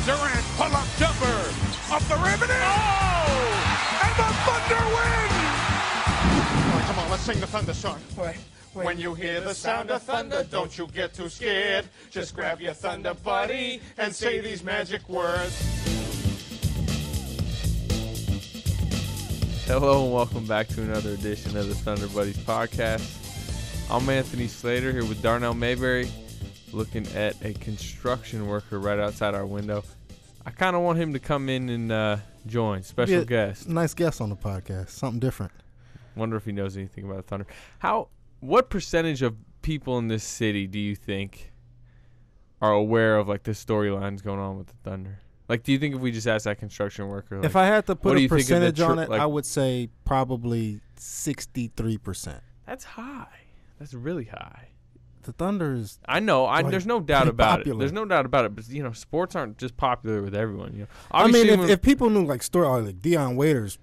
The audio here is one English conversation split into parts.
Durant pull-up jumper off the rim and in. Oh! And the Thunder win! All right, come on, let's sing the Thunder song. When you hear the sound of thunder, don't you get too scared. Just grab your Thunder buddy and say these magic words. Hello and welcome back to another edition of the Thunder Buddies podcast. I'm Anthony Slater here with Darnell Mayberry, looking at a construction worker right outside our window. I kind of want him to come in and join, special guest. Nice guest on the podcast, something different. Wonder if he knows anything about Thunder. What percentage of people in this city do you think are aware of like the storylines going on with the Thunder? Like, do you think if we just asked that construction worker, like, if I had to put a percentage on it, like, I would say probably 63%. That's high. That's really high. The Thunder is. I know. There's no doubt about popular. it. There's no doubt about it. But you know, sports aren't just popular with everyone. You know, I mean, if people knew like Deion Waiters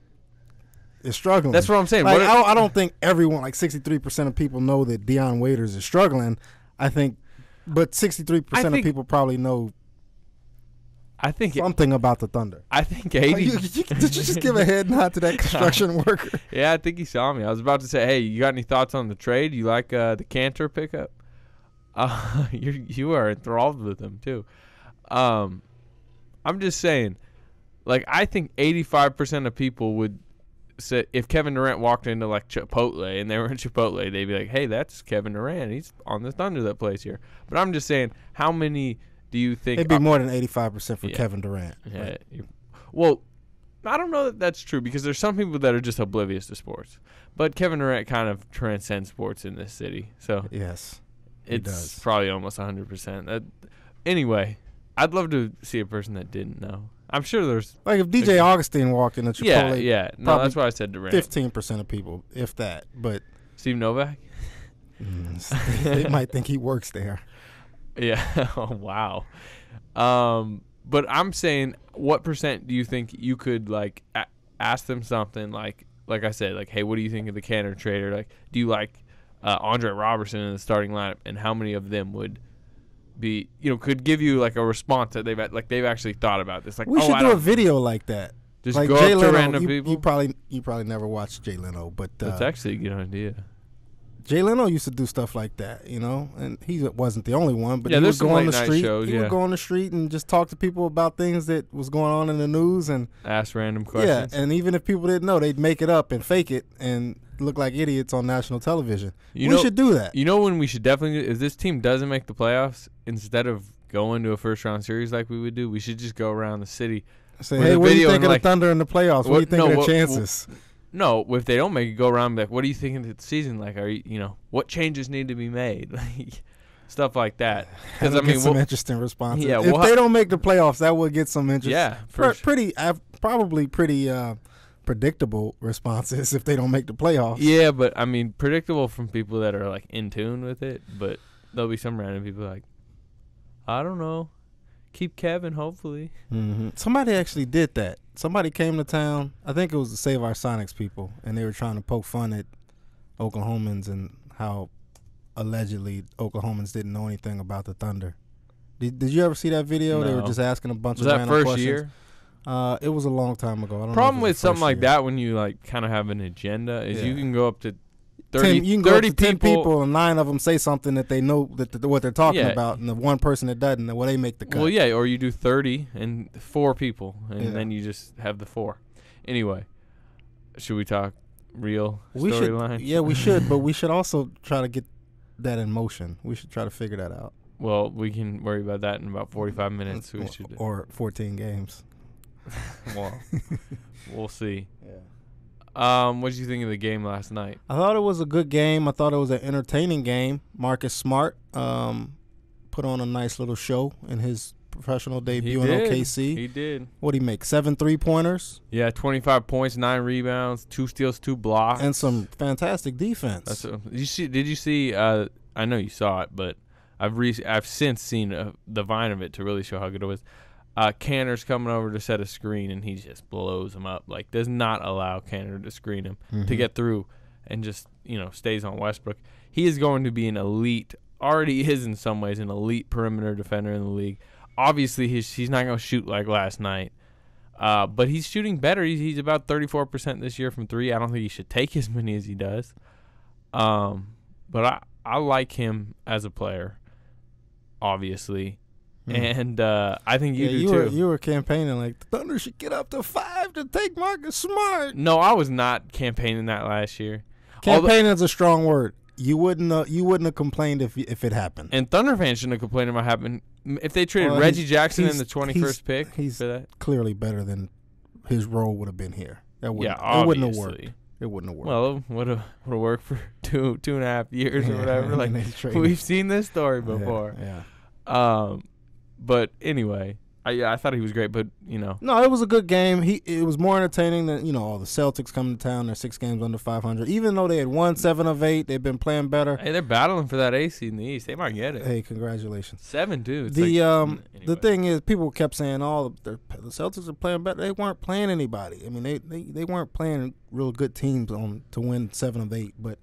is struggling. That's what I'm saying. Like, I don't think everyone, like 63% of people know that Deion Waiters is struggling. I think, but 63% of people probably know. I think something about the Thunder. I think 80. Did you just give a head nod to that construction worker? Yeah, I think he saw me. I was about to say, hey, you got any thoughts on the trade? You like the Cantor pickup? You are enthralled with him too. I'm just saying, like, I think 85% of people would say if Kevin Durant walked into like Chipotle and they were in Chipotle, they'd be like, hey, that's Kevin Durant. He's on the Thunder that plays here. But I'm just saying, how many do you think? It'd be more than 85% for Kevin Durant. Yeah. Right? Well, I don't know that that's true because there's some people that are just oblivious to sports. But Kevin Durant kind of transcends sports in this city. So yes, it's probably almost 100%. Anyway, I'd love to see a person that didn't know. I'm sure there's like if DJ Augustine walked into Chipotle. Yeah. No, that's why I said Durant. 15% of people, if that. But Steve Novak, they might think he works there. Yeah. Oh, wow. But I'm saying, what percent do you think you could like ask them something like I said, like, hey, what do you think of the Cantor trade? Or like, do you like Andre Robertson in the starting lineup? And how many of them would be, could give you like a response that they've actually thought about this? Like, we should do a video like that. Just like go Jay up Leno, to random people. You probably never watched Jay Leno, but that's actually a good idea. Jay Leno used to do stuff like that, and he wasn't the only one. But yeah, he would go on the street. Shows, he would go on the street and just talk to people about things that was going on in the news and ask random questions. Yeah, and even if people didn't know, they'd make it up and fake it and look like idiots on national television. We should do that. You know when we should definitely do, if this team doesn't make the playoffs, instead of going to a first-round series like we would do, we should just go around the city. Say, hey, what do you think of the Thunder in the playoffs? What do you think of their chances? No, if they don't make it, go around and be like, what do you think of the season? Like, what changes need to be made? Like, stuff like that. Because I mean, some interesting responses. Yeah, if they don't make the playoffs, that would get some interest. Yeah, probably pretty predictable responses if they don't make the playoffs. Yeah, but I mean, predictable from people that are like in tune with it. But there'll be some random people like, I don't know. Keep Kevin, hopefully. Mm-hmm. Somebody actually did that. Somebody came to town. I think it was the Save Our Sonics people, and they were trying to poke fun at Oklahomans and how allegedly Oklahomans didn't know anything about the Thunder. Did you ever see that video? No. They were just asking a bunch of random questions. Was that first year? It was a long time ago. I don't Problem know with something like that when you like kind of have an agenda is you can go up to 30 people. 10 people and 9 of them say something that they know what they're talking about, and the one person that doesn't, well, they make the cut. Well, yeah, or you do 30 and 4 people, and then you just have the 4. Anyway, should we talk real storyline? Yeah, we should, but we should also try to get that in motion. We should try to figure that out. Well, we can worry about that in about 45 minutes. Or 14 games. Well, we'll see. Yeah. What did you think of the game last night? I thought it was a good game. I thought it was an entertaining game. Marcus Smart put on a nice little show in his professional debut in OKC. He did. What did he make? 7 3-pointers? Yeah, 25 points, 9 rebounds, 2 steals, 2 blocks. And some fantastic defense. Did you see I know you saw it, but I've since seen the Vine of it to really show how good it was. Cantor's coming over to set a screen, and he just blows him up. Like, does not allow Cantor to screen him to get through and just, stays on Westbrook. He is going to be an elite, already is in some ways, an elite perimeter defender in the league. obviously he's not going to shoot like last night. But he's shooting better. He's about 34% this year from three. I don't think he should take as many as he does. But I like him as a player, obviously. And I think you do too. You were campaigning like the Thunder should get up to 5 to take Marcus Smart. No, I was not campaigning that last year. Campaigning is a strong word. You wouldn't have complained if it happened. And Thunder fans shouldn't have complained about happening if they traded Reggie Jackson in the 21st pick. He's for that. Clearly better than his role would have been here. It wouldn't have worked. It wouldn't have worked. Well, it would have worked for two and a half years or whatever. Like we've seen this story before. Yeah. But anyway, I thought he was great. But no, it was a good game. It was more entertaining than all the Celtics coming to town. They're 6 games under 500. Even though they had won 7 of 8, they've been playing better. Hey, they're battling for that A seed in the East. They might get it. Hey, congratulations. 7 too. Anyway. The thing is, people kept saying, the Celtics are playing better. They weren't playing anybody. I mean, they weren't playing real good teams to win 7 of 8. But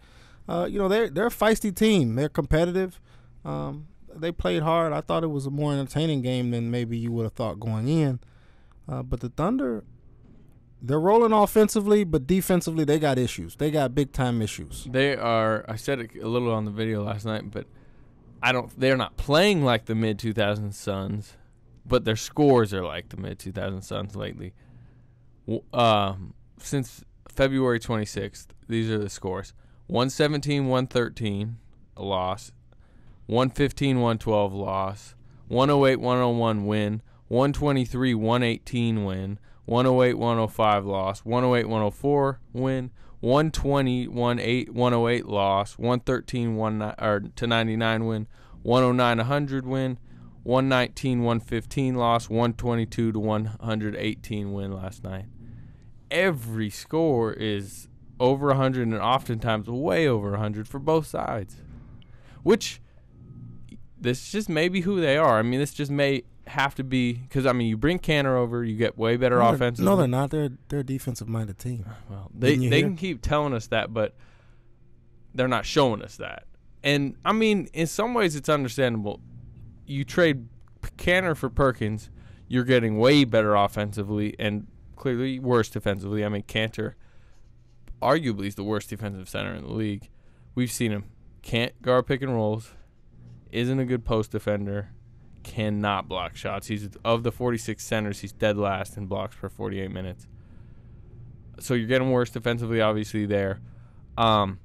they're a feisty team. They're competitive. They played hard. I thought it was a more entertaining game than maybe you would have thought going in. But the Thunder, they're rolling offensively, but defensively they got issues. They got big-time issues. They are. I said it a little on the video last night, but they're not playing like the mid-2000s Suns, but their scores are like the mid-2000s Suns lately. Since February 26th, these are the scores. 117-113, a loss. 115-112 loss, 108-101 win, 123-118 win, 108-105 loss, 108-104 win, 120-108 loss, 113-99 win, 109-100 win, 119-115 loss, 122-118 win last night. Every score is over 100 and oftentimes way over 100 for both sides, which this just may be who they are. I mean, this just may have to be because, I mean, you bring Canner over, you get way better offenses. No, they're not. They're a defensive-minded team. Well, they can keep telling us that, but they're not showing us that. And, I mean, in some ways it's understandable. You trade Canner for Perkins, you're getting way better offensively and clearly worse defensively. I mean, Cantor arguably is the worst defensive center in the league. We've seen him. Can't guard pick and rolls. Isn't a good post defender, cannot block shots. He's of the 46 centers, he's dead last in blocks per 48 minutes. So you're getting worse defensively, obviously there. Overall,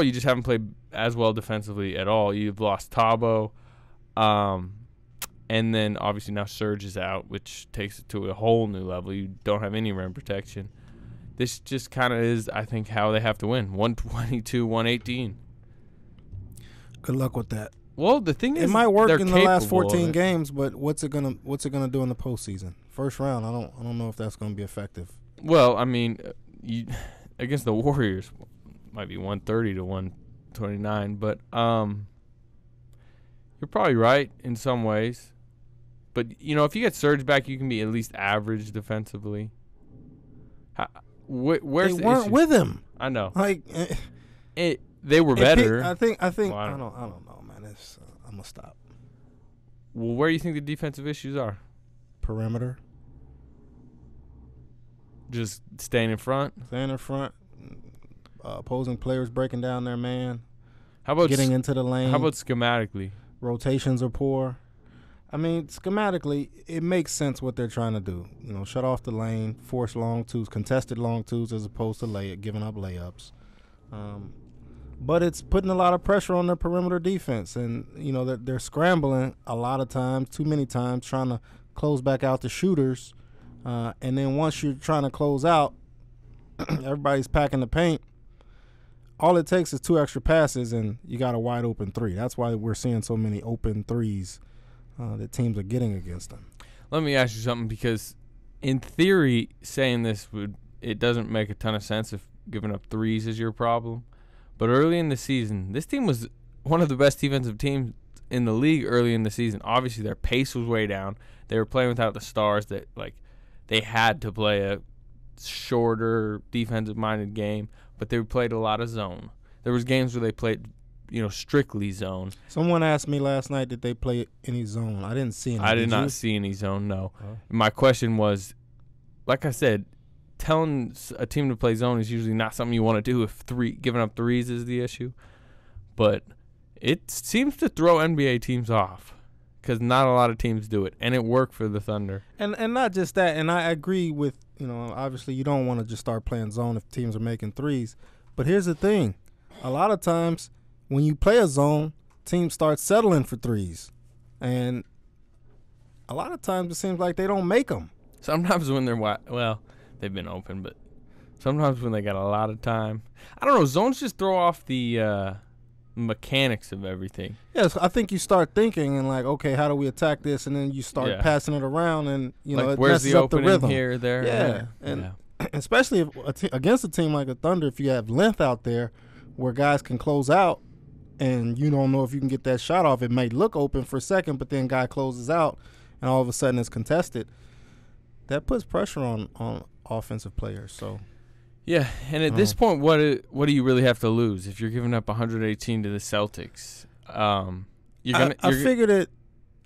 you just haven't played as well defensively at all. You've lost Tabo, and then obviously now Serge is out, which takes it to a whole new level. You don't have any rim protection. This just kind of is, I think, how they have to win. 122-118. Good luck with that. Well, the thing is, it might work in the last 14 games, but what's it gonna do in the postseason? First round, I don't know if that's gonna be effective. Well, I mean, against the Warriors, might be 130 to 129, but you're probably right in some ways. But if you get Serge back, you can be at least average defensively. Where's they weren't with him? I know. They were better. I think. Well, I don't know, man. I'm gonna stop. Well, where do you think the defensive issues are? Perimeter. Just staying in front. Opposing players breaking down their man. How about getting into the lane? How about schematically? Rotations are poor. I mean, schematically, it makes sense what they're trying to do. Shut off the lane, force long twos, contested long twos as opposed to giving up layups. But it's putting a lot of pressure on the perimeter defense. And, they're scrambling a lot of times, too many times, trying to close back out the shooters. And then once you're trying to close out, everybody's packing the paint. All it takes is 2 extra passes, and you got a wide open 3. That's why we're seeing so many open 3s that teams are getting against them. Let me ask you something, because in theory, saying this it doesn't make a ton of sense if giving up 3s is your problem. But early in the season, this team was one of the best defensive teams in the league early in the season. Obviously, their pace was way down. They were playing without the stars. That they had to play a shorter defensive-minded game, but they played a lot of zone. There was games where they played strictly zone. Someone asked me last night, did they play any zone? I didn't see any. I did not you? see any zone, no. Oh. My question was, like I said, telling a team to play zone is usually not something you want to do if giving up threes is the issue. But it seems to throw NBA teams off because not a lot of teams do it, and it worked for the Thunder. And not just that, and I agree with, obviously you don't want to just start playing zone if teams are making threes. But here's the thing. A lot of times when you play a zone, teams start settling for threes. And a lot of times it seems like they don't make them. Sometimes when they're they've been open, but sometimes when they got a lot of time. I don't know. Zones just throw off the mechanics of everything. Yes, I think you start thinking and like, okay, how do we attack this? And then you start passing it around, and it where's messes the up the opening rhythm. here, there? Yeah, and especially if against a team like the Thunder, if you have length out there where guys can close out, and you don't know if you can get that shot off. It may look open for a second, but then guy closes out, and all of a sudden it's contested. That puts pressure on offensive players. So. Yeah, and at this point, what do you really have to lose if you're giving up 118 to the Celtics? I figured it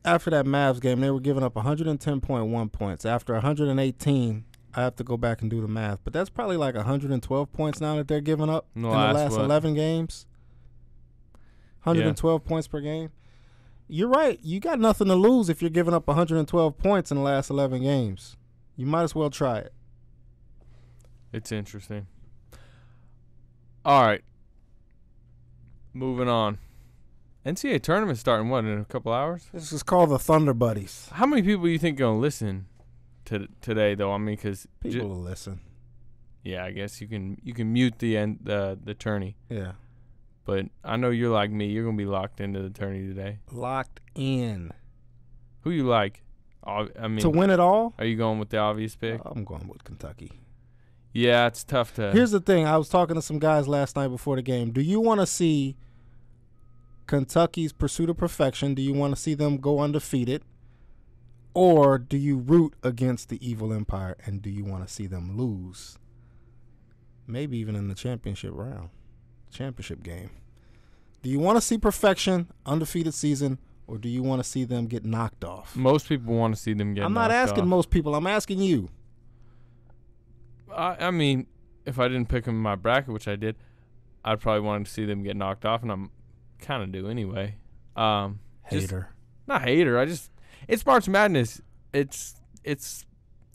after that Mavs game. They were giving up 110.1 points. After 118, I have to go back and do the math. But that's probably like 112 points now that they're giving up in the last 11 games. 112 points per game. You're right. You got nothing to lose if you're giving up 112 points in the last 11 games. You might as well try it. It's interesting. All right. Moving on. NCAA tournament starting, in a couple hours? This is called the Thunder Buddies. How many people do you think going to listen to today, though? I mean, because people will listen. Yeah, I guess you can mute the tourney. Yeah. But I know you're like me. You're going to be locked into the tourney today. Locked in. Who you like? I mean, to win it all? Are you going with the obvious pick? I'm going with Kentucky. Yeah, it's tough to. Here's the thing. I was talking to some guys last night before the game. Do you want to see Kentucky's pursuit of perfection? Do you want to see them go undefeated? Or do you root against the evil empire, and do you want to see them lose? Maybe even in the championship game. Do you want to see perfection, undefeated season, or do you want to see them get knocked off? Most people want to see them get knocked off. I'm not asking most people. I'm asking you. I mean, if I didn't pick them in my bracket, which I did, I'd probably want to see them get knocked off, and I'm kind of do anyway. Hater. Not hater. It's March Madness. It's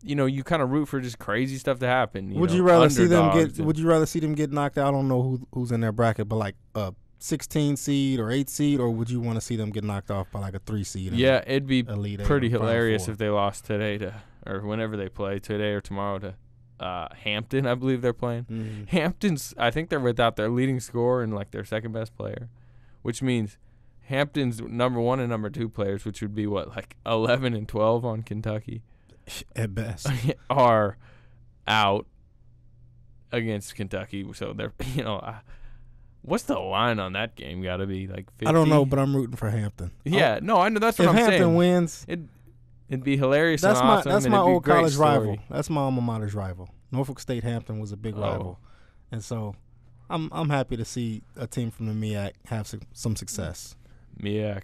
you kind of root for just crazy stuff to happen. Would you rather see them get knocked out? I don't know who's in their bracket, but like a 16 seed or 8 seed, or would you want to see them get knocked off by like a 3 seed? Yeah, it'd be pretty hilarious 4. if they lost today or whenever they play, today or tomorrow, to Hampton, I believe they're playing. Mm. Hampton's, I think they're without their leading scorer and like their second best player, which means Hampton's number 1 and number 2 players, which would be like 11 and 12 on Kentucky at best, are out against Kentucky. So they're what's the line on that game? Got to be like 50? I don't know, but I'm rooting for Hampton. Yeah, no, I know that's what I'm saying. If Hampton wins, it'd be hilarious. That's and awesome. That's and my it'd be old a great college story. rival. That's my alma mater's rival. Norfolk State Hampton was a big rival, and so I'm happy to see a team from the MEAC have some success. MEAC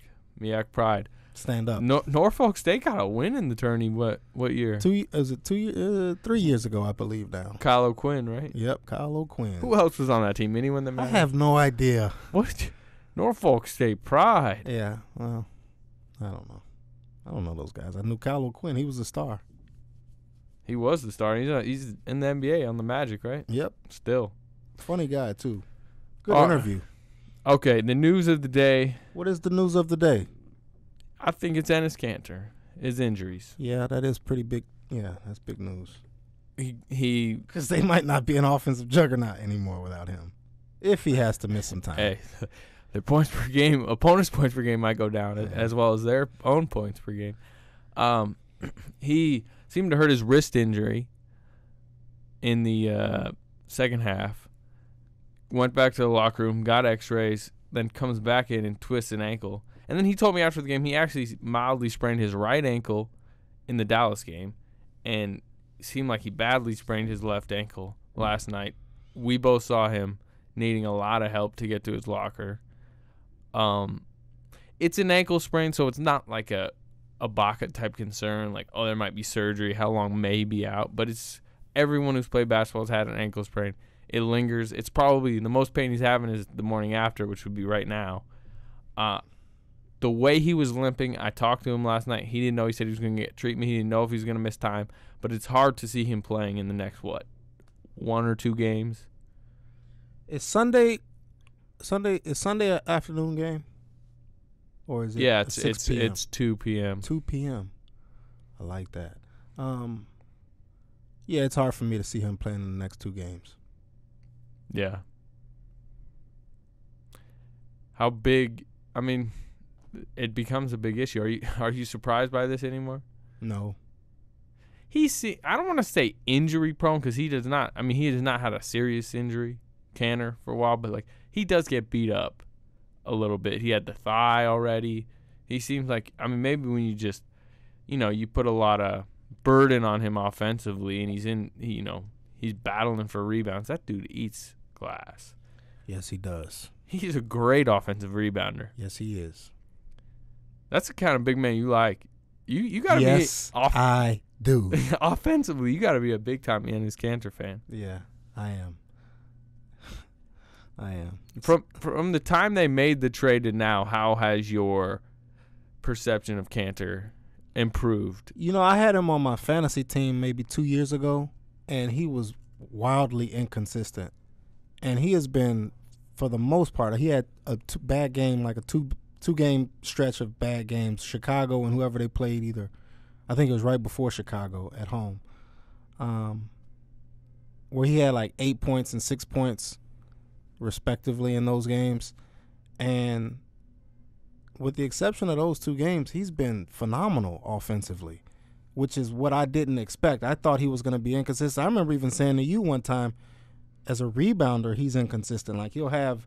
pride. Stand up. Norfolk State got a win in the tourney. What year? 3 years ago, I believe now. Kyle O'Quinn, right? Yep, Kyle O'Quinn. Who else was on that team? Anyone that matters? I have no idea. What? Norfolk State pride. Yeah, well, I don't know. I don't know those guys. I knew Kyle O'Quinn. He was a star. He was the star. He's in the NBA on the Magic, right? Yep. Still. Funny guy, too. Good interview. Okay, the news of the day. What is the news of the day? I think it's Enes Kanter. His injuries. Yeah, that is pretty big. Yeah, that's big news. He because they might not be an offensive juggernaut anymore without him. If he has to miss some time. Hey, their points per game, opponents' points per game might go down as well as their own points per game. He seemed to hurt his wrist injury in the second half. Went back to the locker room, got x-rays, then comes back in and twists an ankle. And then he told me after the game he actually mildly sprained his right ankle in the Dallas game, and it seemed like he badly sprained his left ankle last night. We both saw him needing a lot of help to get to his locker. It's an ankle sprain, so it's not like a Baca type concern, like, oh, there might be surgery, how long may be out, but it's everyone who's played basketball has had an ankle sprain. It lingers. It's probably the most pain he's having is the morning after, which would be right now. The way he was limping, I talked to him last night. He didn't know. He said he was going to get treatment. He didn't know if he was going to miss time, but it's hard to see him playing in the next, 1 or 2 games? Is Sunday an afternoon game? Or is it? Yeah, it's 6 p.m.? It's 2 p.m. 2 p.m. I like that. Yeah, it's hard for me to see him playing in the next 2 games. Yeah. How big? I mean, it becomes a big issue. Are you surprised by this anymore? No. I don't want to say injury prone because he does not. I mean, he has not had a serious injury, Canner, for a while, but like he does get beat up a little bit. He had the thigh already. He seems like, I mean, maybe when you just, you put a lot of burden on him offensively and he's battling for rebounds. That dude eats glass. Yes, he does. He's a great offensive rebounder. Yes, he is. That's the kind of big man you like. You got to yes, be. I do. Offensively, you got to be a big-time Enes Kanter fan. Yeah, I am. I am. From the time they made the trade to now, how has your perception of Kanter improved? I had him on my fantasy team maybe 2 years ago, and he was wildly inconsistent. And he has been, for the most part, he had a bad game, like a two-game stretch of bad games. Chicago and whoever they played either. I think it was right before Chicago at home, where he had like 8 points and 6 points respectively in those games. And with the exception of those 2 games, he's been phenomenal offensively, which is what I didn't expect. I thought he was going to be inconsistent. I remember even saying to you one time, as a rebounder, he's inconsistent. Like he'll have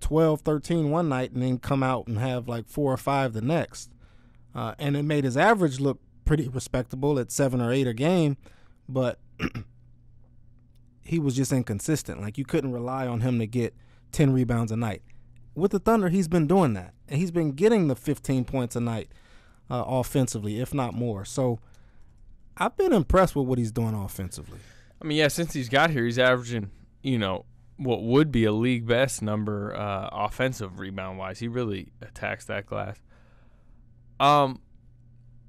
12, 13 one night and then come out and have like 4 or 5 the next. And it made his average look pretty respectable at 7 or 8 a game, but he was just inconsistent. Like you couldn't rely on him to get 10 rebounds a night. With the Thunder, he's been doing that, and he's been getting the 15 points a night offensively, if not more. So I've been impressed with what he's doing offensively. I mean, yeah, since he's got here, he's averaging, what would be a league best number offensive rebound-wise. He really attacks that glass.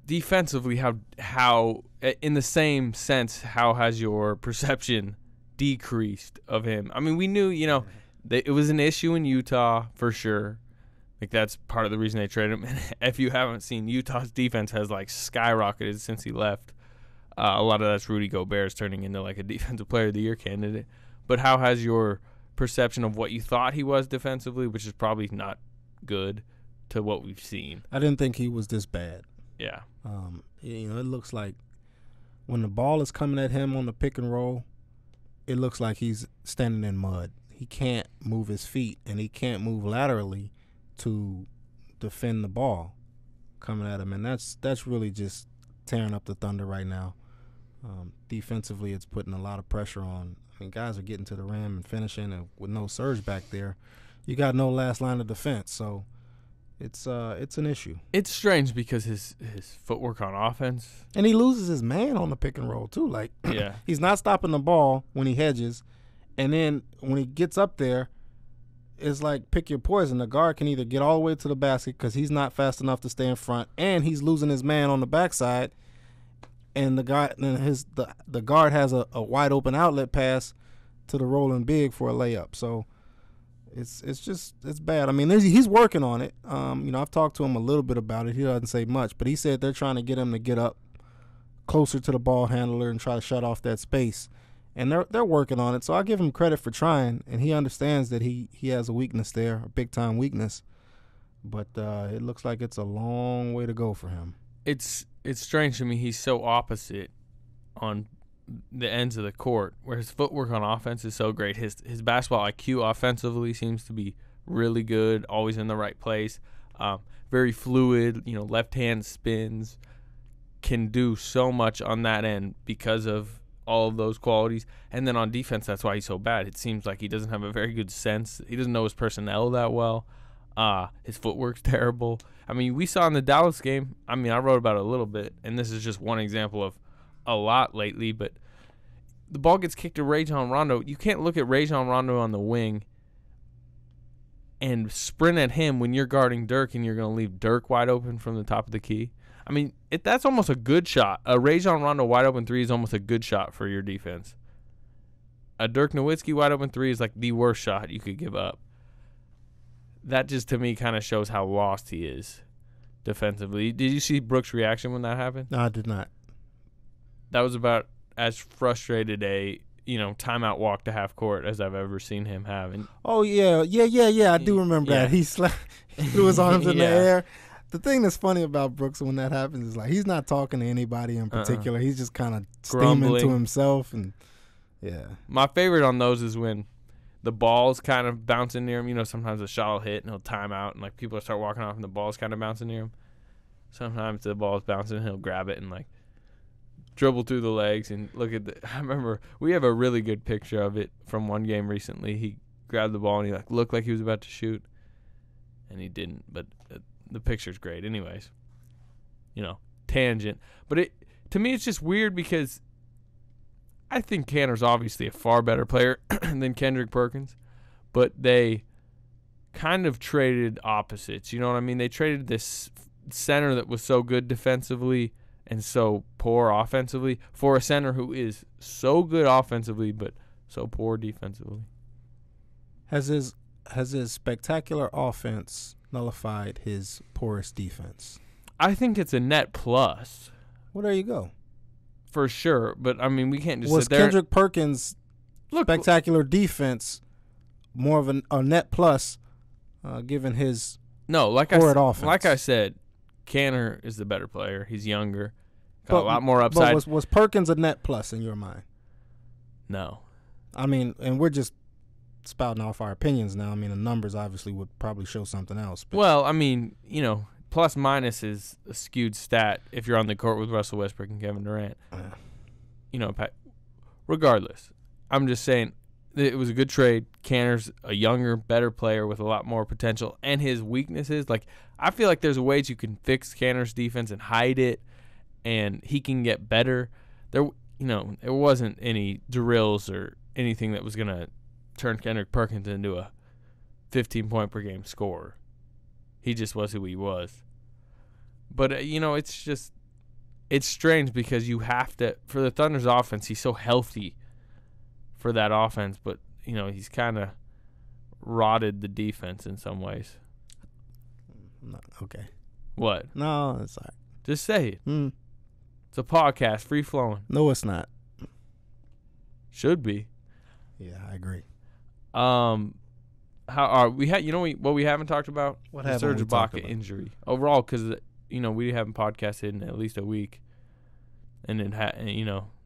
Defensively, how in the same sense, how has your perception decreased of him? I mean, we knew, it was an issue in Utah for sure. Like that's part of the reason they traded him. And if you haven't seen, Utah's defense has like skyrocketed since he left. A lot of that's Rudy Gobert's turning into like a defensive player of the year candidate. But how has your perception of what you thought he was defensively, which is probably not good, to what we've seen? I didn't think he was this bad. Yeah. It looks like when the ball is coming at him on the pick and roll, it looks like he's standing in mud. He can't move his feet, and he can't move laterally to defend the ball coming at him. And that's really just tearing up the Thunder right now. Defensively, it's putting a lot of pressure on. I mean, guys are getting to the rim and finishing, and with no surge back there, you got no last line of defense. So it's an issue. It's strange because his footwork on offense, and he loses his man on the pick and roll too. Like, yeah, he's not stopping the ball when he hedges, and then when he gets up there, it's like pick your poison. The guard can either get all the way to the basket because he's not fast enough to stay in front, and he's losing his man on the backside. And the guard has a wide open outlet pass to the rolling big for a layup. So it's bad. I mean, he's working on it. I've talked to him a little bit about it. He doesn't say much, but he said they're trying to get him to get up closer to the ball handler and try to shut off that space. And they're working on it. So I give him credit for trying, and he understands that he has a weakness there, a big time weakness. But it looks like it's a long way to go for him. It's strange to me. He's so opposite on the ends of the court, where his footwork on offense is so great. His basketball IQ offensively seems to be really good, always in the right place. Very fluid, left hand spins, can do so much on that end because of all of those qualities. And then on defense, that's why he's so bad. It seems like he doesn't have a very good sense. He doesn't know his personnel that well. His footwork's terrible. I mean, we saw in the Dallas game, I mean, I wrote about it a little bit, and this is just one example of a lot lately, but the ball gets kicked to Rajon Rondo. You can't look at Rajon Rondo on the wing and sprint at him when you're guarding Dirk and you're going to leave Dirk wide open from the top of the key. I mean, that's almost a good shot. A Rajon Rondo wide open three is almost a good shot for your defense. A Dirk Nowitzki wide open three is like the worst shot you could give up. That just, to me, kind of shows how lost he is defensively. Did you see Brooks' reaction when that happened? No, I did not. That was about as frustrated a timeout walk to half court as I've ever seen him have. And I do remember that. He threw his arms in the air. The thing that's funny about Brooks when that happens is like he's not talking to anybody in particular. He's just kind of steaming to himself, and My favorite on those is when the ball's kind of bouncing near him. Sometimes the shot will hit and he'll time out, and like people start walking off and the ball's kind of bouncing near him. Sometimes the ball's bouncing and he'll grab it and like dribble through the legs and look at I remember we have a really good picture of it from one game recently. He grabbed the ball and he like looked like he was about to shoot, and he didn't. But the picture's great, anyways. Tangent. But to me, it's just weird because I think Kanter's obviously a far better player than Kendrick Perkins, but they kind of traded opposites. You know what I mean? They traded this center that was so good defensively and so poor offensively for a center who is so good offensively but so poor defensively. Has his spectacular offense nullified his porous defense? I think it's a net plus. Well, there you go. For sure, but I mean we can't just was sit there. Kendrick Perkins' spectacular defense more of a net plus given his offense? Like I said, Kanter is the better player. He's younger. Got a lot more upside. But was Perkins a net plus in your mind? No. I mean, and we're just spouting off our opinions now. I mean, the numbers obviously would probably show something else. But. Well, I mean, plus minus is a skewed stat if you're on the court with Russell Westbrook and Kevin Durant. Regardless, I'm just saying it was a good trade. Kanter's a younger, better player with a lot more potential. And his weaknesses, like I feel like there's ways you can fix Kanter's defense and hide it, and he can get better. There wasn't any drills or anything that was going to turn Kendrick Perkins into a 15-point per game scorer. He just was who he was. But, it's strange because you have to, for the Thunder's offense, he's so healthy for that offense, but, he's kind of rotted the defense in some ways. No, okay. What? No, it's all right. Just say it. It's a podcast, free-flowing. No, it's not. Should be. Yeah, I agree. How are we? What we haven't talked about? What the Serge Ibaka injury overall, because we haven't podcasted in at least a week, and it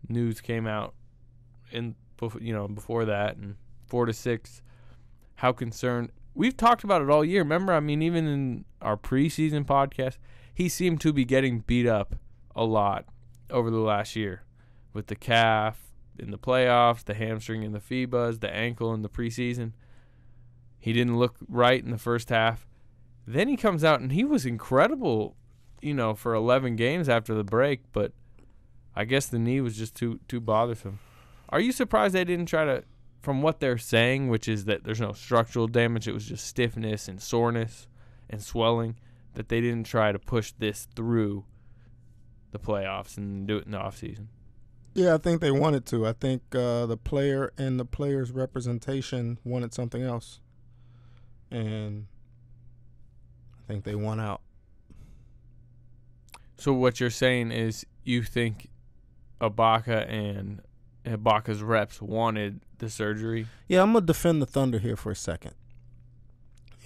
news came out before that, and 4 to 6. How concerned? We've talked about it all year. Remember, I mean, even in our preseason podcast, he seemed to be getting beat up a lot over the last year with the calf in the playoffs, the hamstring in the FIBAs, the ankle in the preseason. He didn't look right in the first half. Then he comes out and he was incredible, for 11 games after the break, but I guess the knee was just too bothersome. Are you surprised they didn't try to, from what they're saying, which is that there's no structural damage, it was just stiffness and soreness and swelling, that they didn't try to push this through the playoffs and do it in the offseason? Yeah, I think they wanted to. I think the player and the player's representation wanted something else. And I think they won out. So what you're saying is you think Ibaka and Ibaka's reps wanted the surgery? Yeah, I'm going to defend the Thunder here for a second.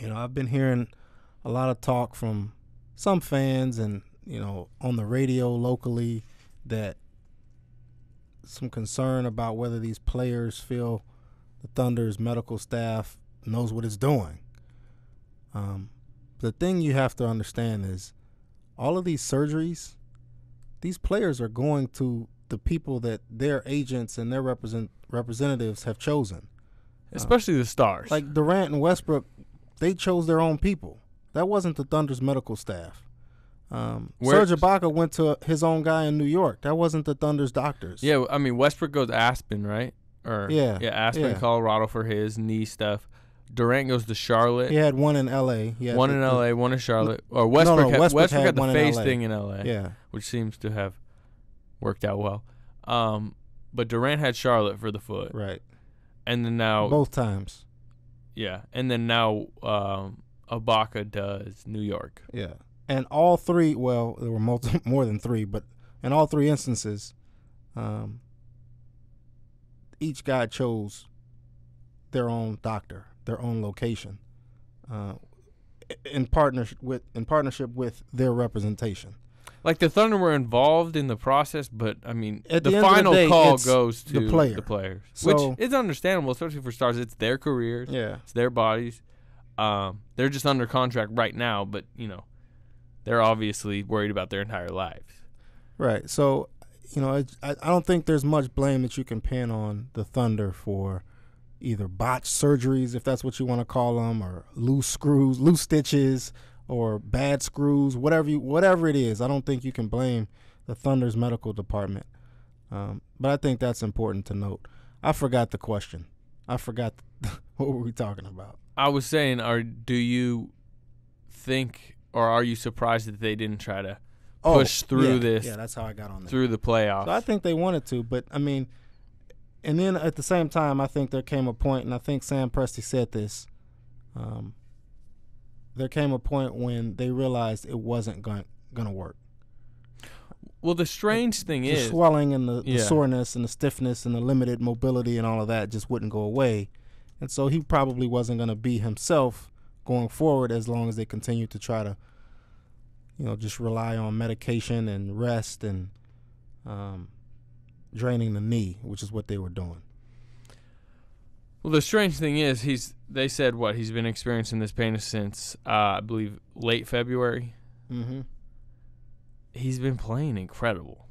I've been hearing a lot of talk from some fans and, on the radio locally that some concern about whether these players feel the Thunder's medical staff knows what it's doing. The thing you have to understand is all of these surgeries, these players are going to the people that their agents and their representatives have chosen. Especially the stars. Like Durant and Westbrook they chose their own people. That wasn't the Thunder's medical staff. Serge Ibaka went to his own guy in New York. That wasn't the Thunder's doctors. Yeah, I mean, Westbrook goes to Aspen, right? Aspen, Colorado for his knee stuff. Durant goes to Charlotte. He had one in L.A. One in L.A., one in Charlotte. Or Westbrook had the face thing in L.A., yeah, which seems to have worked out well. But Durant had Charlotte for the foot. Right. And then now... Both times. Yeah. And then now Ibaka does New York. Yeah. And all three, well, there were more than three, but in all three instances, each guy chose their own doctor, their own location, in partnership with their representation. Like the Thunder were involved in the process, but I mean, At the the end of the final day, call it's goes to the player. the players, So- which is understandable, especially for stars. It's their careers, Yeah. it's their bodies. They're just under contract right now, but they're obviously worried about their entire lives. Right. So, I don't think there's much blame that you can pin on the Thunder for either botched surgeries, if that's what you want to call them, or loose screws, loose stitches, or bad screws, whatever it is. I don't think you can blame the Thunder's medical department. But I think that's important to note. I forgot the question. I forgot what were we talking about? I was saying, do you think, or are you surprised that they didn't try to push through this? Yeah, that's how I got on there. Through the playoffs. So I think they wanted to, but I mean, and then at the same time, I think there came a point, and I think Sam Presti said this. There came a point when they realized it wasn't going to work. Well, the strange thing The is swelling and the soreness and the stiffness and the limited mobility and all of that just wouldn't go away. And so he probably wasn't going to be himself going forward as long as they continue to try to, just rely on medication and rest and draining the knee, which is what they were doing. Well, the strange thing is they said he's been experiencing this pain since, I believe, late February. Mm-hmm. He's been playing incredible.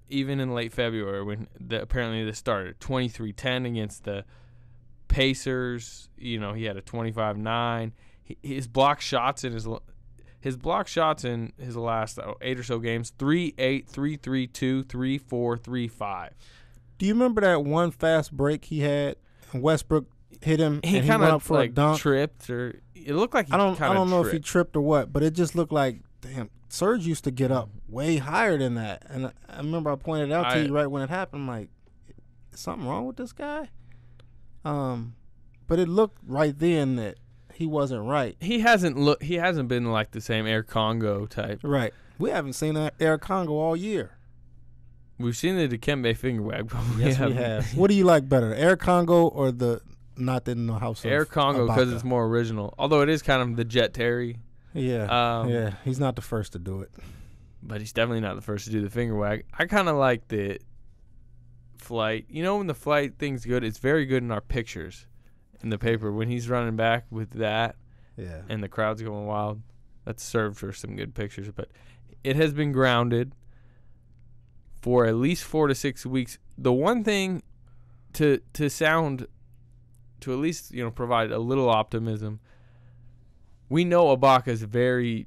Even in late February when apparently this started. 23-10 against the Pacers. He had a 25-9. His block shots in his last 8 or so games, 3-8, 3-3-2, 3-4, 3-5. Do you remember that one fast break he had? And Westbrook hit him He and he kind went of up for a dunk. tripped, or it looked like I don't know if he tripped or what, but it just looked like, damn, Serge used to get up way higher than that. And I remember I pointed out to you right when it happened, I'm like, is something wrong with this guy? But it looked right then that he wasn't right. He hasn't been like the same Air Congo type. Right. We haven't seen Air Congo all year. We've seen the Dikembe finger wag. Yes, we have. What do you like better, Air Congo or the not in the house of Air Congo? Because Ibaka? it's more original. Although it is kind of the Jet Terry. Yeah. He's not the first to do it. But he's definitely not the first to do the finger wag. I kind of like the flight. When the flight thing's good, it's very good in our pictures in the paper. When he's running back with that and the crowd's going wild, that's served for some good pictures. But it has been grounded for at least 4 to 6 weeks. The one thing to at least provide a little optimism, we know Ibaka is very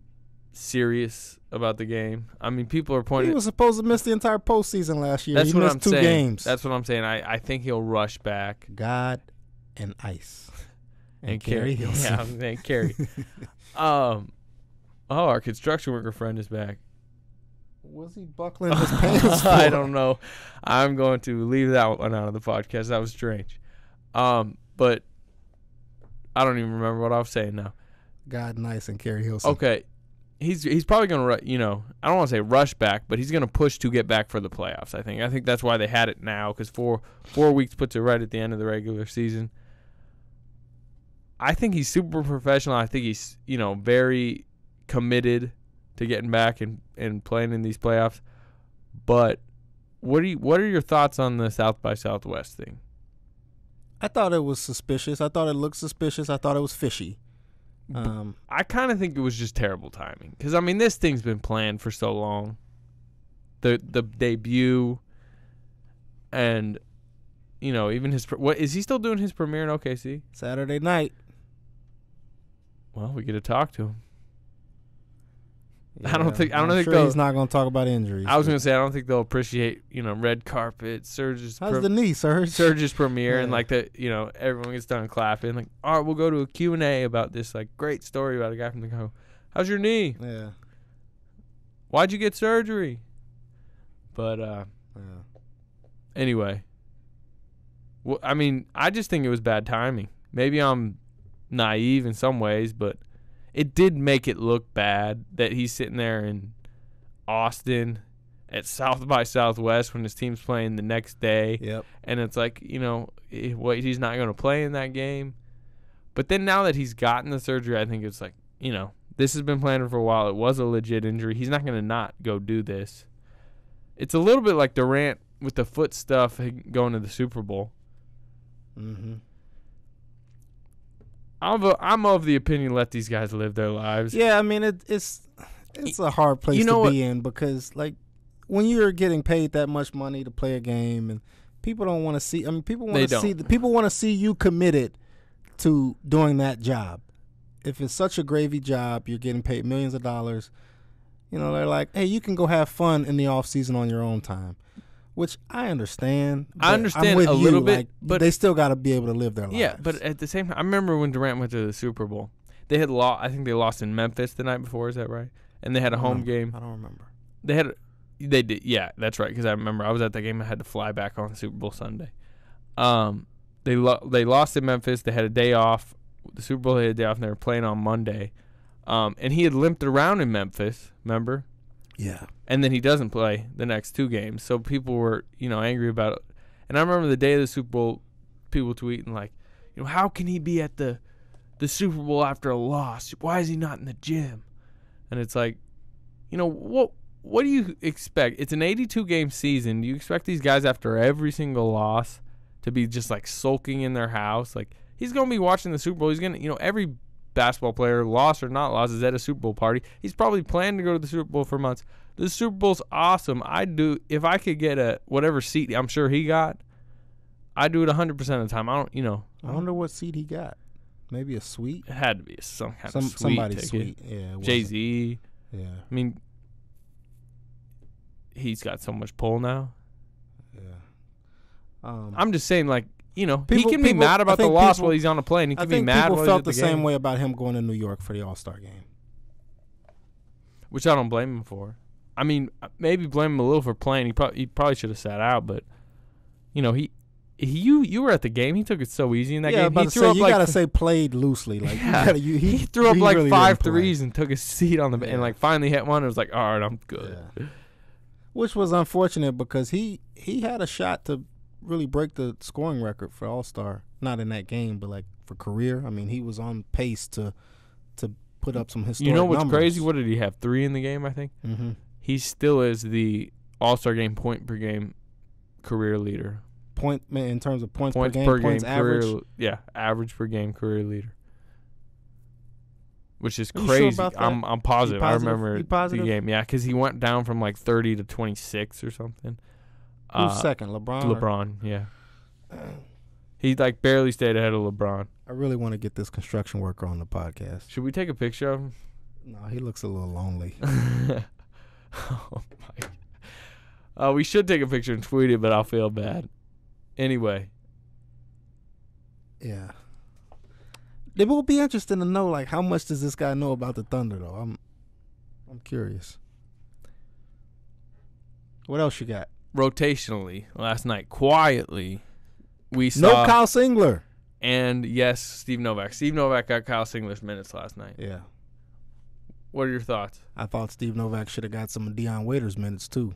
serious about the game. I mean, people are pointing. He was supposed to miss the entire postseason last year. That's he what missed I'm 2 saying. games. That's what I'm saying. I think he'll rush back. God and ice. And Kerry Hilson. Yeah, I'm saying Kerry. Our construction worker friend is back. Was he buckling his pants for? I don't know. I'm going to leave that one out of the podcast. That was strange. But I don't even remember what I was saying now. God and ice and Kerry Hilson. Okay. He's probably going to, I don't want to say rush back, but he's going to push to get back for the playoffs, I think. I think that's why they had it now, because 4 weeks puts it right at the end of the regular season. I think he's super professional. I think he's, very committed to getting back and playing in these playoffs. But what are your thoughts on the South by Southwest thing? I thought it was suspicious. I thought it looked suspicious. I thought it was fishy. I kind of think it was just terrible timing. Because, I mean, this thing's been planned for so long. The debut and, even his – what is he still doing his premiere in OKC? Saturday night. Well, we get to talk to him. Yeah, I don't think sure he's not going to talk about injuries. I was going to say I don't think they'll appreciate red carpet, Surge's how's the knee, Serge? Surge's premiere, and like that, everyone gets done clapping. Like, all right, we'll go to a Q&A about this like great story about a guy from the go. How's your knee? Yeah. Why'd you get surgery? But anyway, well, I mean, I just think it was bad timing. Maybe I'm naive in some ways, but it did make it look bad that he's sitting there in Austin at South by Southwest when his team's playing the next day. Yep. And it's like, he's not going to play in that game. But then now that he's gotten the surgery, I think it's like, this has been planned for a while. It was a legit injury. He's not going to not go do this. It's a little bit like Durant with the foot stuff going to the Super Bowl. Mm-hmm. I'm of the opinion let these guys live their lives. Yeah, I mean it's a hard place to be in because like when you're getting paid that much money to play a game and people don't want to see. I mean, people want to see you committed to doing that job. If it's such a gravy job, you're getting paid millions of dollars. They're like, hey, you can go have fun in the off season on your own time. Which I understand. I understand a little bit, but they still got to be able to live their lives. Yeah, but at the same time, I remember when Durant went to the Super Bowl. They had I think they lost in Memphis the night before. Is that right? And they had a home game. I don't remember. They did. Yeah, that's right. Because I remember I was at that game. I had to fly back on Super Bowl Sunday. They lost in Memphis. They had a day off. The Super Bowl, they had a day off, and they were playing on Monday. And he had limped around in Memphis. Remember? Yeah. And then he doesn't play the next two games. So people were, angry about it. And I remember the day of the Super Bowl, people tweeting like, how can he be at the Super Bowl after a loss? Why is he not in the gym? And it's like, what do you expect? It's an 82-game season. Do you expect these guys after every single loss to be just like sulking in their house? Like, he's going to be watching the Super Bowl. He's going to, every basketball player, loss or not loss, is at a Super Bowl party. He's probably planning to go to the Super Bowl for months. The Super Bowl's awesome. If I could get whatever seat I'm sure he got, I'd do it 100% of the time. I wonder what seat he got. Maybe a suite? It had to be some kind of suite somebody's ticket. Suite. Yeah. Jay-Z. Yeah. I mean, he's got so much pull now. Yeah. I'm just saying, like, he can be mad about the loss while he's on a plane. He can be mad while he's at the game. People felt the same way about him going to New York for the All-Star game. Which I don't blame him for. I mean, maybe blame him a little for playing. He probably should have sat out, but you were at the game. He took it so easy in that game. You gotta say played loosely. Like he threw up like really 5 threes and took a seat on the and like finally hit one. It was like, all right, I'm good. Yeah. Which was unfortunate because he had a shot to really break the scoring record for All-Star. Not in that game, but like for career. I mean, he was on pace to put up some historic what's numbers. crazy? What did he have? 3 in the game, I think. Mm-hmm. He still is the All-Star game point per game career leader. In terms of points per game, points average. Average per game career leader. Which is Are you crazy. sure about that? I'm positive. I remember the game. Yeah, because he went down from like 30 to 26 or something. Who's second, LeBron? LeBron, yeah. He like barely stayed ahead of LeBron. I really want to get this construction worker on the podcast. Should we take a picture of him? No, he looks a little lonely. Oh my God. We should take a picture and tweet it, but I'll feel bad. Anyway. Yeah. It will be interesting to know, like, how much does this guy know about the Thunder, though? I'm curious. What else you got? Rotationally, last night, quietly, we saw... No Kyle Singler. And, yes, Steve Novak. Steve Novak got Kyle Singler's minutes last night. Yeah. What are your thoughts? I thought Steve Novak should have got some of Deion Waiters' minutes, too.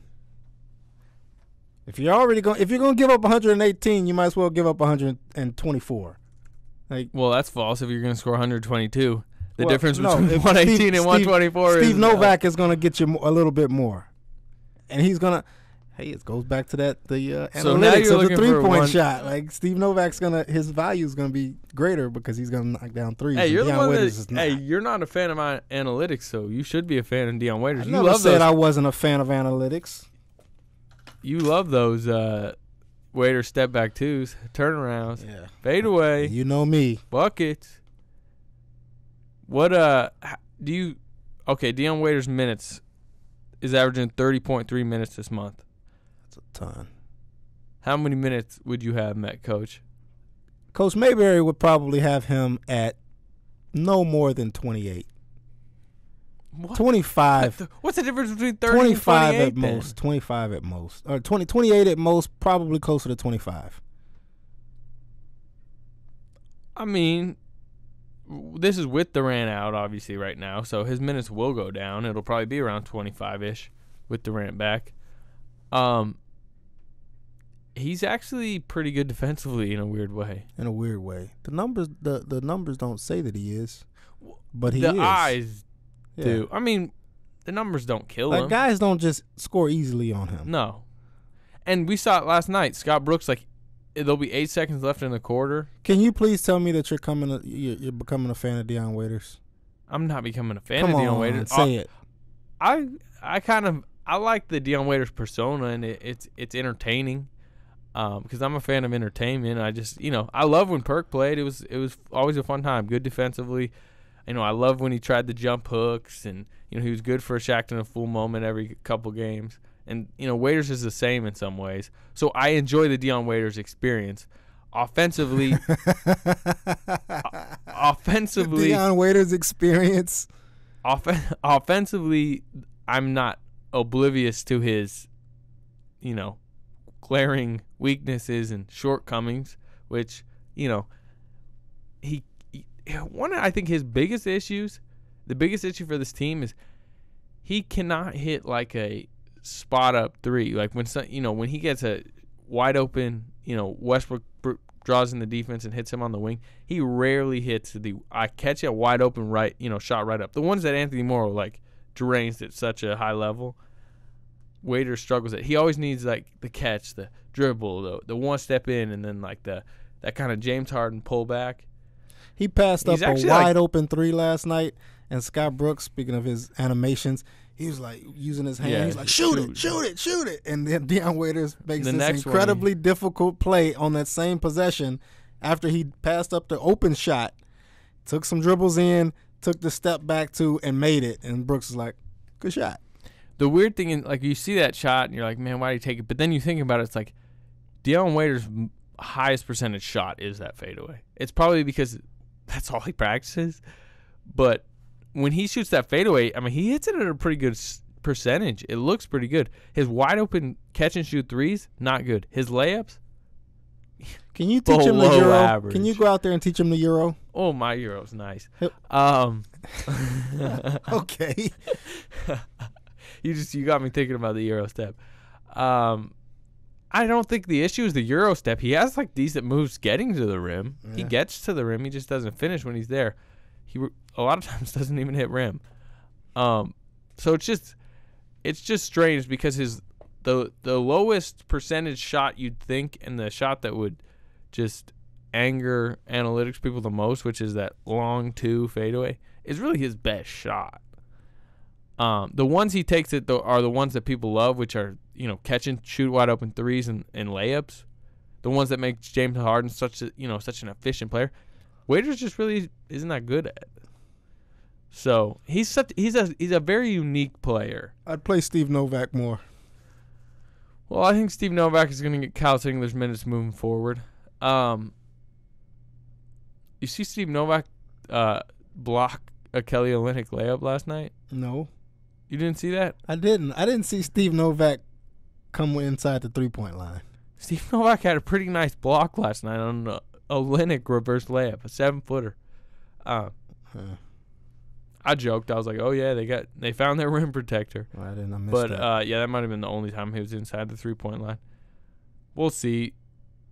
If you're going to give up 118, you might as well give up 124. Well, that's false if you're going to score 122. The difference between 118 and 124 is... Steve Novak is going to get you a little bit more. And he's going to... Hey, it goes back to the analytics of the three-point shot. Like, Steve Novak's his value is going to be greater because he's going to knock down threes. Hey, you're not a fan of my analytics, so you should be a fan of Deion Waiters. I never said I wasn't a fan of analytics. You love those Waiter step back twos, turnarounds, fade away. You know me. Buckets. What do you? Okay, Dion Waiters' minutes is averaging 30.3 minutes this month. That's a ton. How many minutes would you have, Met Coach? Coach Mayberry would probably have him at no more than 28. What? 25. What's the difference between 30 25 and 28 at then? most. 25 at most. Or 28 at most, probably closer to 25. I mean, this is with Durant out, obviously, right now, so his minutes will go down. It'll probably be around 25-ish with Durant back. He's actually pretty good defensively in a weird way. In a weird way. The numbers don't say that he is, but he is. The eyes do. I mean, the numbers don't kill him. Guys don't just score easily on him. No. And we saw it last night. Scott Brooks, there'll be 8 seconds left in the quarter. Can you please tell me that you're becoming a fan of Dion Waiters? I'm not becoming a fan of Dion Waiters. Say it. I like the Dion Waiters persona, and it's entertaining. Because I'm a fan of entertainment. I just, I love when Perk played. It was always a fun time. Good defensively. I love when he tried the jump hooks, and he was good for a Shackton a full moment every couple games. And Waiters is the same in some ways. So I enjoy the Dion Waiters experience. Offensively, Dion Waiters experience. Offensively, I'm not oblivious to his, glaring weaknesses and shortcomings, which, I think his biggest issues, the biggest issue for this team is he cannot hit like a spot up three. Like when he gets a wide open, Westbrook draws in the defense and hits him on the wing, he rarely hits I catch a wide open right, shot right up. The ones that Anthony Morrow deranged at such a high level, Waiters struggles at. He always needs the catch, the dribble, the one step in, and then that kind of James Harden pullback. He passed up a wide open three last night, and Scott Brooks, speaking of his animations, he was using his hand. Yeah, He's like, shoot it. And then Dion Waiters makes this incredibly difficult play on that same possession after he passed up the open shot, took some dribbles in, took the step back and made it. And Brooks is like, good shot. The weird thing is, you see that shot, and you're like, man, why did he take it? But then you think about it, it's like Dion Waiters' highest percentage shot is that fadeaway. It's probably because that's all he practices. But when he shoots that fadeaway, he hits it at a pretty good percentage. It looks pretty good. His wide open catch and shoot threes, not good. His layups, can you teach him the Euro? Average. Can you go out there and teach him the Euro? Oh, my Euro's nice. Okay. You got me thinking about the Euro step. I don't think the issue is the Euro step. He has decent moves getting to the rim. Yeah. He gets to the rim. He just doesn't finish when he's there. He a lot of times doesn't even hit rim. So it's just strange because the lowest percentage shot you'd think, and the shot that would just anger analytics people the most, which is that long 2 fadeaway, is really his best shot. The ones he takes are the ones that people love, which are catch and shoot wide open threes and layups. The ones that make James Harden such an efficient player. Waiters just really isn't that good at it. So he's a very unique player. I'd play Steve Novak more. Well, I think Steve Novak is going to get Kyle Singler's minutes moving forward. You see Steve Novak block a Kelly Olynyk layup last night? No. You didn't see that? I didn't see Steve Novak come inside the 3-point line. Steve Novak had a pretty nice block last night on a Olynyk reverse layup, a 7-footer. I joked. I was like, "Oh yeah, they found their rim protector." Well, I didn't. I missed but that. that might have been the only time he was inside the 3-point line. We'll see.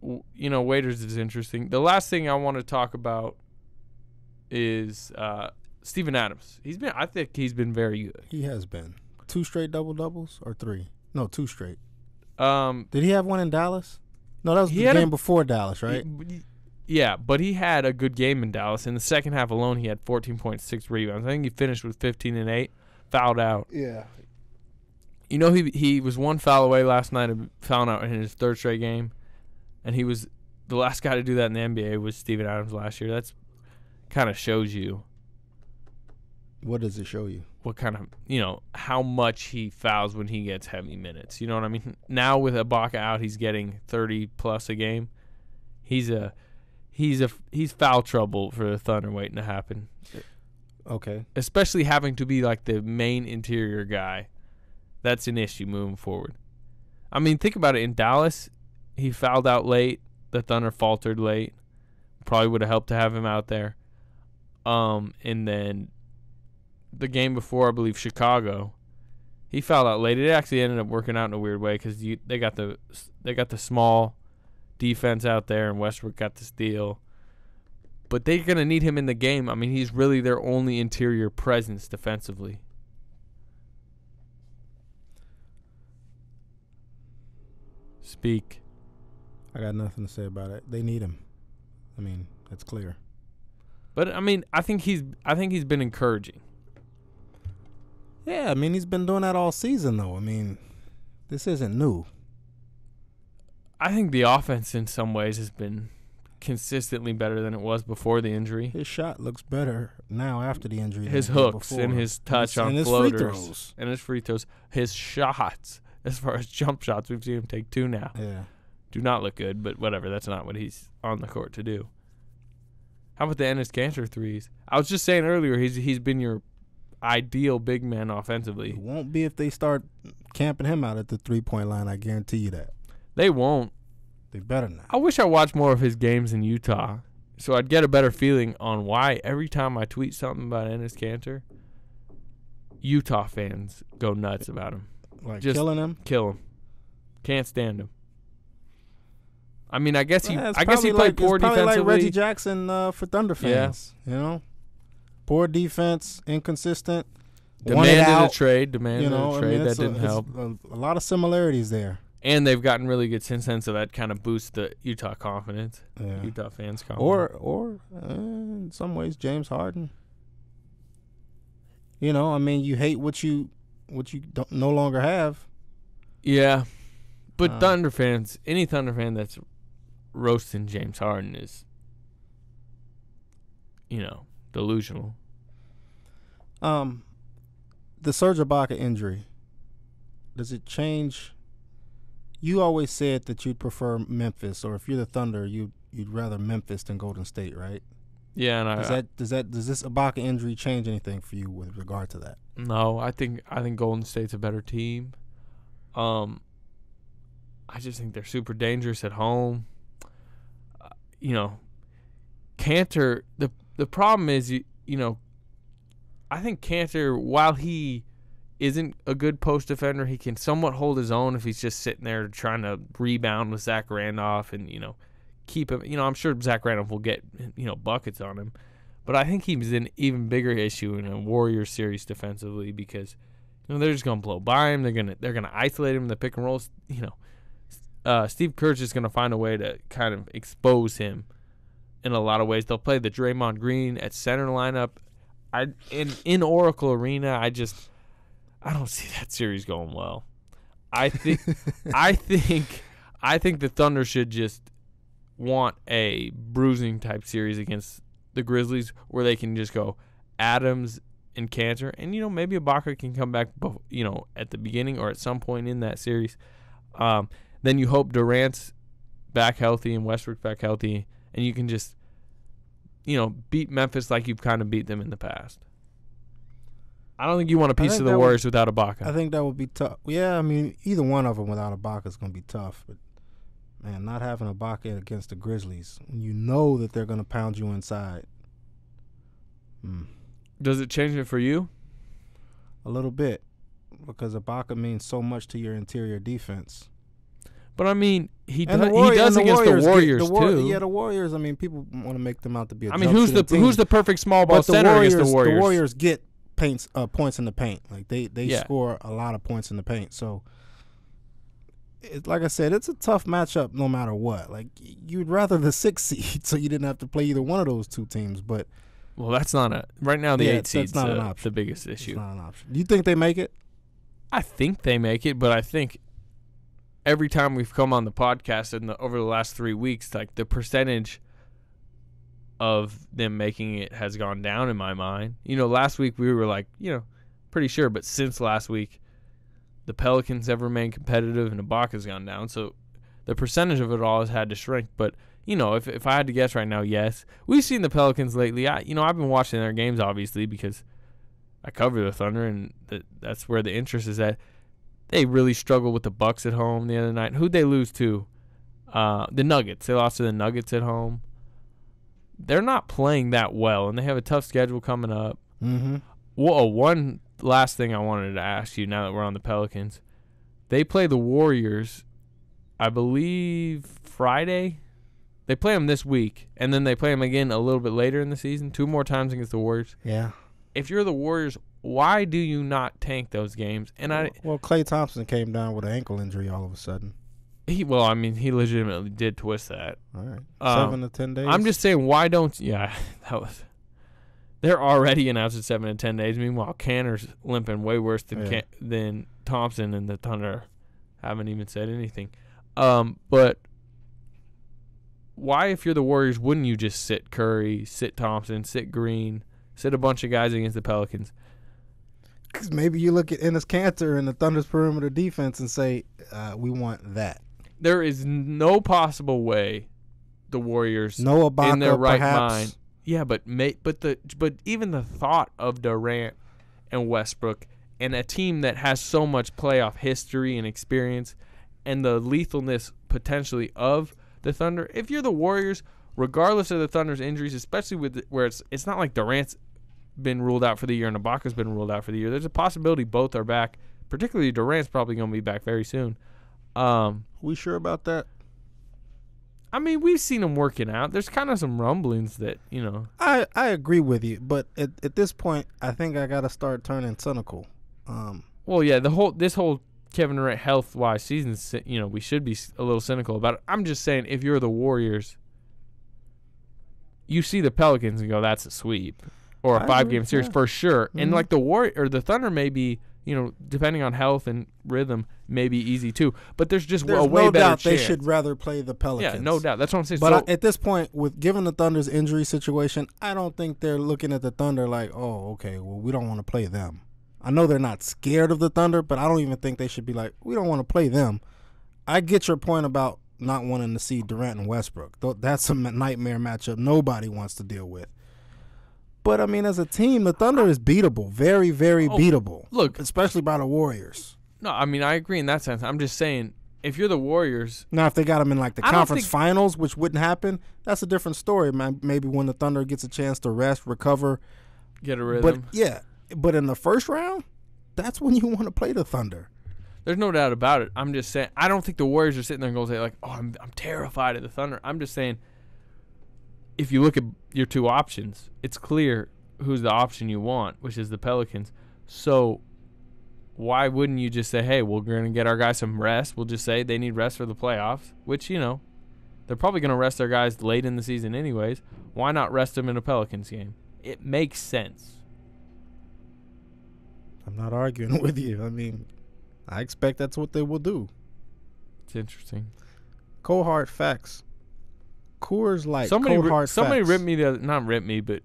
Waiters is interesting. The last thing I want to talk about is Steven Adams. I think he's been very good. He has been 2 straight double-doubles or 3? No, 2 straight. Did he have one in Dallas? No, that was the game before Dallas, right? Yeah, but he had a good game in Dallas. In the second half alone, he had 14.6 rebounds. I think he finished with 15 and 8, fouled out. Yeah. He was 1 foul away last night of fouling out in his 3rd straight game, and he was the last guy to do that in the NBA was Steven Adams last year. That's kind of shows you What does it show you? What kind of, how much he fouls when he gets heavy minutes. You know what I mean? Now with Ibaka out, he's getting 30 plus a game. He's foul trouble for the Thunder waiting to happen. Okay. Especially having to be like the main interior guy. That's an issue moving forward. I mean, think about it. In Dallas, he fouled out late. The Thunder faltered late. Probably would have helped to have him out there. And then the game before, I believe, Chicago, he fouled out late. It actually ended up working out in a weird way because they got the small defense out there, and Westbrook got the steal. But they're going to need him in the game. I mean, he's really their only interior presence defensively. Speak. I got nothing to say about it. They need him. I mean, that's clear. But I mean, I think he's been encouraging. Yeah, I mean, he's been doing that all season, though. I mean, this isn't new. I think the offense in some ways has been consistently better than it was before the injury. His shot looks better now after the injury. His hooks and his touch on floaters. And his free throws. His shots, as far as jump shots, we've seen him take 2 now. Yeah. Do not look good, but whatever. That's not what he's on the court to do. How about the Enes Kanter threes? I was just saying earlier, he's been your ideal big man offensively. It won't be if they start camping him out at the 3-point line. I guarantee you that. They won't. They better not. I wish I watched more of his games in Utah so I'd get a better feeling on why every time I tweet something about Enes Kanter, Utah fans go nuts about him. Like just killing him? Kill him. Can't stand him. I mean, I guess he played poor it's defensively. Like Reggie Jackson for Thunder fans. Yeah. You know, poor defense, inconsistent. Demanded a trade. That didn't help. A lot of similarities there. And they've gotten really good since then, so that kind of boosts the Utah confidence. Yeah. Utah fans' confidence. Or in some ways, James Harden. You know, I mean, you hate what you don't no longer have. Yeah, but Thunder fans, any Thunder fan that's roasting James Harden is, delusional. The Serge Ibaka injury, does it change? You always said that you'd prefer Memphis, or if you're the Thunder, you'd rather Memphis than Golden State, right? Yeah, and does this Ibaka injury change anything for you with regard to that? No, I think Golden State's a better team. I just think they're super dangerous at home. Kanter. The problem is I think Kanter, while he isn't a good post defender, he can somewhat hold his own if he's just sitting there trying to rebound with Zach Randolph and, keep him. I'm sure Zach Randolph will get, buckets on him. But I think he's an even bigger issue in a Warriors series defensively because, they're just going to blow by him. They're gonna isolate him in the pick and rolls. Steve Kerr's just going to find a way to kind of expose him in a lot of ways. They'll play the Draymond Green at center lineup. In Oracle Arena, I don't see that series going well. I think the Thunder should just want a bruising type series against the Grizzlies where they can just go Adams and Kanter, and maybe Ibaka can come back, at the beginning or at some point in that series. Then you hope Durant's back healthy and Westbrook's back healthy, and you can just beat Memphis like you've kind of beat them in the past. I don't think you want a piece of the Warriors without Ibaka. I think that would be tough. Yeah, I mean, either one of them without Ibaka is going to be tough. But, man, not having Ibaka against the Grizzlies, when you know that they're going to pound you inside. Does it change it for you? A little bit, because Ibaka means so much to your interior defense. But, I mean, he does against the Warriors, too. Yeah, the Warriors, I mean, people want to make them out to be a who's the perfect small ball center against the Warriors? The Warriors get points in the paint. Like they score a lot of points in the paint. So like I said, it's a tough matchup no matter what. Like you'd rather the 6 seed so you didn't have to play either one of those two teams. But that's not right now. The 8 seed's not an option. The biggest issue. It's not an option. Do you think they make it? I think they make it, but I think every time we've come on the podcast over the last 3 weeks, like the percentage of them making it has gone down in my mind. Last week we were like, pretty sure, but since last week, the Pelicans have remained competitive and Ibaka's gone down. So the percentage of it all has had to shrink. But, if I had to guess right now, yes. We've seen the Pelicans lately. I've been watching their games, obviously, because I cover the Thunder, and that's where the interest is at. They really struggled with the Bucks at home the other night. Who'd they lose to? The Nuggets. They lost to the Nuggets at home. They're not playing that well, and they have a tough schedule coming up. Mm-hmm. Well, one last thing I wanted to ask you now that we're on the Pelicans. They play the Warriors, I believe, Friday. They play them this week, and then they play them again a little bit later in the season, 2 more times against the Warriors. Yeah. If you're the Warriors, why do you not tank those games? And Klay Thompson came down with an ankle injury all of a sudden. He legitimately did twist that. All right. 7 to 10 days. I'm just saying, why don't that was. They're already announced at 7 to 10 days. Meanwhile, Canner's limping way worse than Thompson, and the Thunder haven't even said anything. But why, if you're the Warriors, wouldn't you just sit Curry, sit Thompson, sit Green, sit a bunch of guys against the Pelicans? Because maybe you look at Enes Kanter and the Thunder's perimeter defense and say, we want that. There is no possible way the Warriors no Ibaka, in their right perhaps. mind. Yeah, but even the thought of Durant and Westbrook and a team that has so much playoff history and experience and the lethalness potentially of the Thunder, if you're the Warriors, regardless of the Thunder's injuries, especially where it's not like Durant's been ruled out for the year and Ibaka's been ruled out for the year, there's a possibility both are back. Particularly Durant's probably going to be back very soon. We sure about that? I mean, we've seen him working out. There's kind of some rumblings that, I agree with you, but at this point, I think I got to start turning cynical. Well, yeah, this whole Kevin Durant health-wise season, we should be a little cynical about it. I'm just saying, if you're the Warriors, you see the Pelicans and go, that's a sweep. Or a 5-game series for sure. Mm-hmm. And like the Thunder may be, depending on health and rhythm, may be easy too. But there's a way no better doubt chance. They should rather play the Pelicans. Yeah, no doubt. That's what I'm saying. But at this point, given the Thunder's injury situation, I don't think they're looking at the Thunder like, oh, okay, well, we don't want to play them. I know they're not scared of the Thunder, but I don't even think they should be like, we don't want to play them. I get your point about not wanting to see Durant and Westbrook. That's a nightmare matchup nobody wants to deal with. But, I mean, as a team, the Thunder is beatable. Very, very beatable. Look. Especially by the Warriors. No, I mean, I agree in that sense. I'm just saying, if you're the Warriors. Now, if they got them in, like, the conference finals, which wouldn't happen, that's a different story, man. Maybe when the Thunder gets a chance to rest, recover. Get a rhythm. But in the first round, that's when you want to play the Thunder. There's no doubt about it. I'm just saying, I don't think the Warriors are sitting there and going to say, like, oh, I'm terrified of the Thunder. I'm just saying, if you look at your two options, it's clear who's the option you want, which is the Pelicans. So why wouldn't you just say, hey, we're going to get our guys some rest. We'll just say they need rest for the playoffs, which, they're probably going to rest their guys late in the season anyways. Why not rest them in a Pelicans game? It makes sense. I'm not arguing with you. I mean, I expect that's what they will do. It's interesting. Cold hard facts. Coors Light. Somebody facts. ripped me not ripped me, but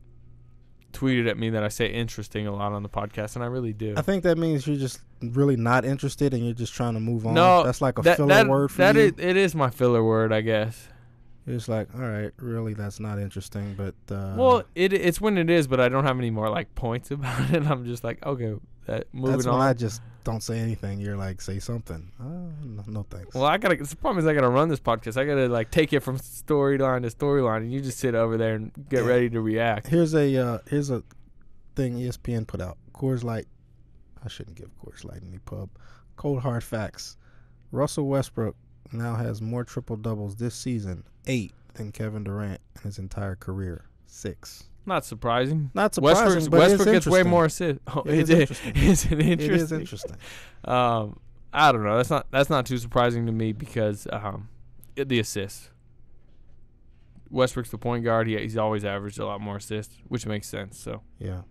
tweeted at me that I say interesting a lot on the podcast, and I really do. I think that means you're just really not interested and you're just trying to move on. No, that's like a filler word for you. It is my filler word, I guess. It's like, all right, really, that's not interesting, but well, it's when it is, but I don't have any more like points about it. I'm just like, okay, moving that's on. When I just don't say anything. You're like, say something. No thanks. Well, the problem is I gotta run this podcast. I gotta like take it from storyline to storyline, and you just sit over there and get ready to react. Here's a thing ESPN put out. Coors Light. I shouldn't give Coors Light any pub. Cold hard facts. Russell Westbrook now has more triple doubles this season, 8, than Kevin Durant in his entire career, 6. Not surprising. Westbrook gets way more assists. Oh, it is interesting. Is it interesting? It is interesting. I don't know. That's not too surprising to me because the assists. Westbrook's the point guard. He's always averaged a lot more assists, which makes sense. So yeah,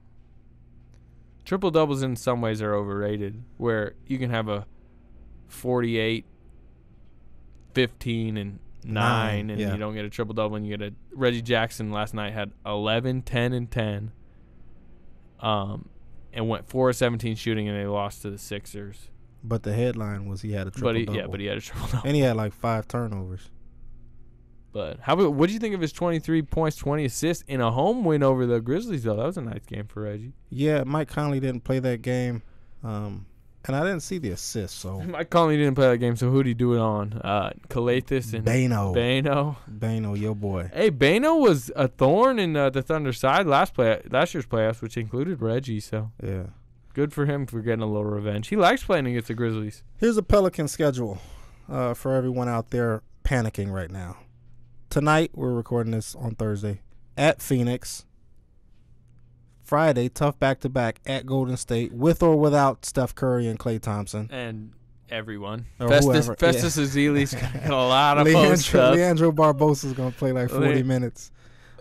triple doubles in some ways are overrated. Where you can have a 48, 15, and 9 and yeah. you don't get a triple-double, and you get a Reggie Jackson last night had 11, 10, and 10. And went 4 of 17 shooting, and they lost to the Sixers. But the headline was he had a triple-double. But he had a triple-double. And he had like 5 turnovers. But what do you think of his 23 points, 20 assists in a home win over the Grizzlies, though? That was a nice game for Reggie. Yeah, Mike Conley didn't play that game. And I didn't see the assist, so. Mike Conley didn't play that game, so who'd he do it on? Calathis and Bano, your boy. Hey, Bano was a thorn in the Thunder side last year's playoffs, which included Reggie, so. Yeah. Good for him for getting a little revenge. He likes playing against the Grizzlies. Here's a Pelican schedule for everyone out there panicking right now. Tonight, we're recording this on Thursday, at Phoenix. Friday, tough back-to-back at Golden State, with or without Steph Curry and Klay Thompson. And everyone. Or Festus whoever, Ezeli's going to get a lot of post stuff. Leandro Barbosa's going to play like 40 minutes.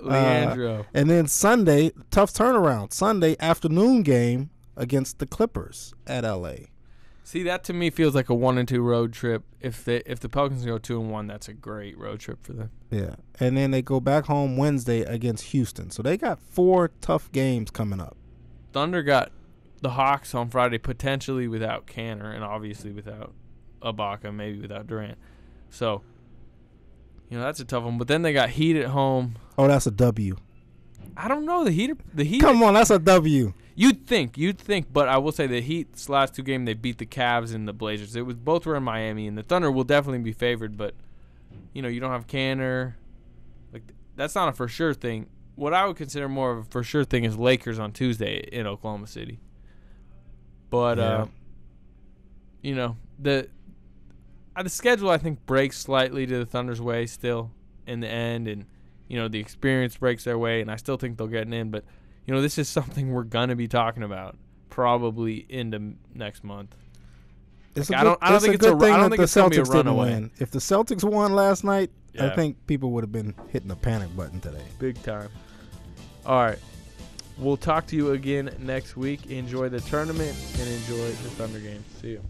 Leandro. And then Sunday, tough turnaround. Sunday afternoon game against the Clippers at L.A. See, that to me feels like a 1-2 road trip. If the Pelicans go 2-1, that's a great road trip for them. Yeah, and then they go back home Wednesday against Houston. So they got 4 tough games coming up. Thunder got the Hawks on Friday, potentially without Canner, and obviously without Ibaka, maybe without Durant. So, that's a tough one. But then they got Heat at home. Oh, that's a W. I don't know. The Heat. Come on, that's a W. You'd think, but I will say the Heat's last 2 games, they beat the Cavs and the Blazers. Both were in Miami, and the Thunder will definitely be favored, but you don't have Canner. Like, that's not a for sure thing. What I would consider more of a for sure thing is Lakers on Tuesday in Oklahoma City. But the schedule I think breaks slightly to the Thunder's way still in the end, and the experience breaks their way, and I still think they'll get an in, but this is something we're gonna be talking about probably into next month. I don't think it's gonna be a runaway. If the Celtics won last night, yeah. I think people would have been hitting the panic button today. Big time. All right. We'll talk to you again next week. Enjoy the tournament and enjoy the Thunder games. See you.